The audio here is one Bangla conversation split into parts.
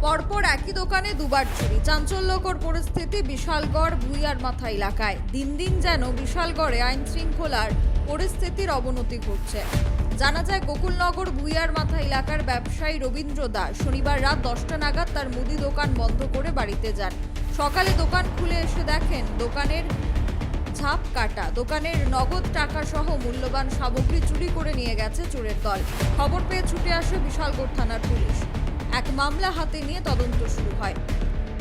পরপর একই দোকানে দুবার চুরি, চাঞ্চল্যকর পরিস্থিতি বিশালগড় ভুইয়ার মাথা এলাকায়। দিন দিন যেন বিশালগড়ে আইন শৃঙ্খলার পরিস্থিতির অবনতি ঘটছে। জানা যায় গোকুলনগর ভুইয়ার মাথা এলাকার ব্যবসায়ী রবীন্দ্র দাস শনিবার রাত 10টা নাগাদ তার মুদি দোকান বন্ধ করে বাড়িতে যান। সকালে দোকান খুলে এসে দেখেন দোকানের ছাপ কাটা, দোকানের নগদ টাকা সহ মূল্যবান সামগ্রী চুরি করে নিয়ে গেছে চোরের দল। খবর পেয়ে ছুটে আসে বিশালগড় থানার পুলিশ। এক মামলা হাতে নিয়ে তদন্ত শুরু হয়।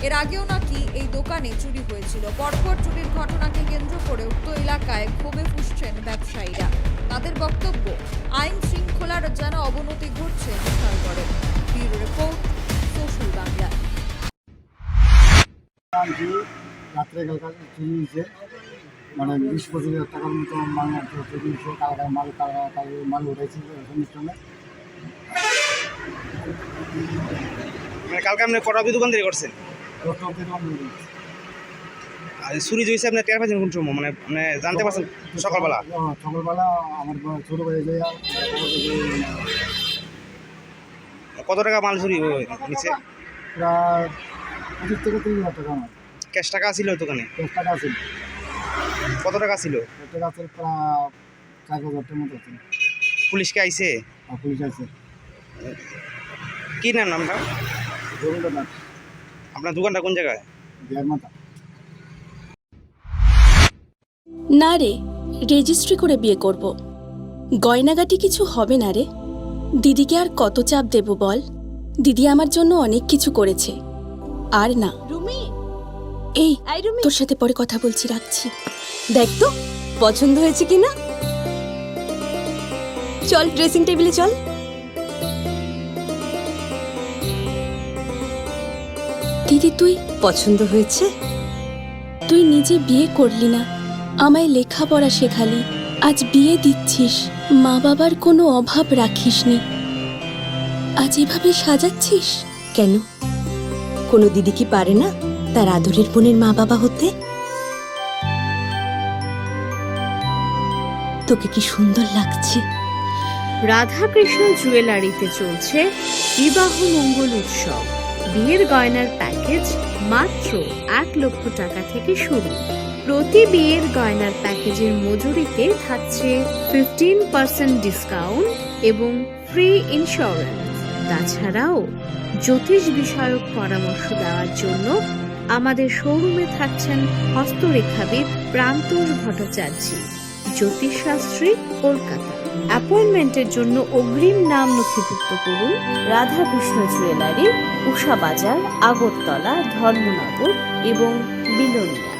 এর আগেও নাকি এই দোকানে চুরি হয়েছিল। পরপর চুরির ঘটনাকে কেন্দ্র করে উক্ত এলাকায় ক্ষোভে ফুঁসছেন ব্যবসায়ীরা। তাদের বক্তব্য, আইন শৃঙ্খলার যেন অবনতি ঘটছে বিশালগড়ে। Bureau report, social Bangla. রাত্রে কালকার চুরি হয়েছে, মানে 20-25 টাকার মতো মাল চুরি হয়েছে। কালকার মাল উঠেছিল অনুষ্ঠানে। মানে কালকে আপনি কটা অবধি দোকানদারি করছেন? 10টা অবধি দোকান দিয়ে দিয়েছে। আর চুরি হয়েছে আপনি টের পাচ্ছেন কোন সময়, মানে মানে জানতে পারছেন সকালবেলা? সকালবেলা আমার ছোট ভাই যাইয়া কত টাকা মাল চুরি নিচ্ছে? প্রায় 25 থেকে 30 হাজার টাকা আমার ক্যাশ টাকা ছিল দোকানে? 10 টাকা আছে। কত টাকা ছিল? টাকা আছে প্রায় 4,000 টাকার মতো আছে। পুলিশকে আইছে? পুলিশ আছে। কি নাম নামটা? রবীন্দ্রনাথ। আপনার দোকানটা কোন জায়গায়? বিহার মাথা। না রে, রেজিস্ট্রি করে বিয়ে করব। গয়নাগাটি কিছু হবে না রে। দিদিকে আর কত চাপ দেব বল? দিদি আমার জন্য অনেক কিছু করেছে। আর না রুমি, এই রুমি, তোর সাথে পরে কথা বলছি, রাখছি। দেখ তো পছন্দ হয়েছে কিনা। চল ড্রেসিং টেবিলে চল। দিদি তুই পছন্দ হয়েছে? তুই নিজে বিয়ে করলি না, আমায় লেখাপড়া শেখালি, আজ বিয়ে দিচ্ছিস, মা বাবার কোনো অভাব রাখিসনি, আজ এভাবে সাজাচ্ছিস কেন? কোনো দিদি কি পারে না তার আদরের বোনের মা বাবা হতে? তোকে কি সুন্দর লাগছে। রাধাকৃষ্ণ জুয়েলারিতে চলছে বিবাহ মঙ্গল উৎসব। বিয়ের গয়নার প্যাকেজ মাত্র 1 লক্ষ টাকা থেকে শুরু। প্রতি বিয়ের গয়নার প্যাকেজের মজুরিতে থাকছে 15% ডিসকাউন্ট এবং ফ্রি ইন্স্যুরেন্স। তাছাড়াও জ্যোতিষ বিষয়ক পরামর্শ দেওয়ার জন্য আমাদের শোরুমে থাকছেন হস্তরেখাবিদ প্রান্তোষ ভট্টাচার্য, জ্যোতিষশাস্ত্রী, কলকাতা। অ্যাপয়েন্টমেন্টের জন্য অগ্রিম নাম নথিভুক্ত করুন। রাধাকৃষ্ণ জুয়েলারি, উষা বাজার, আগরতলা, ধর্মনগর এবং বিলোনিয়া।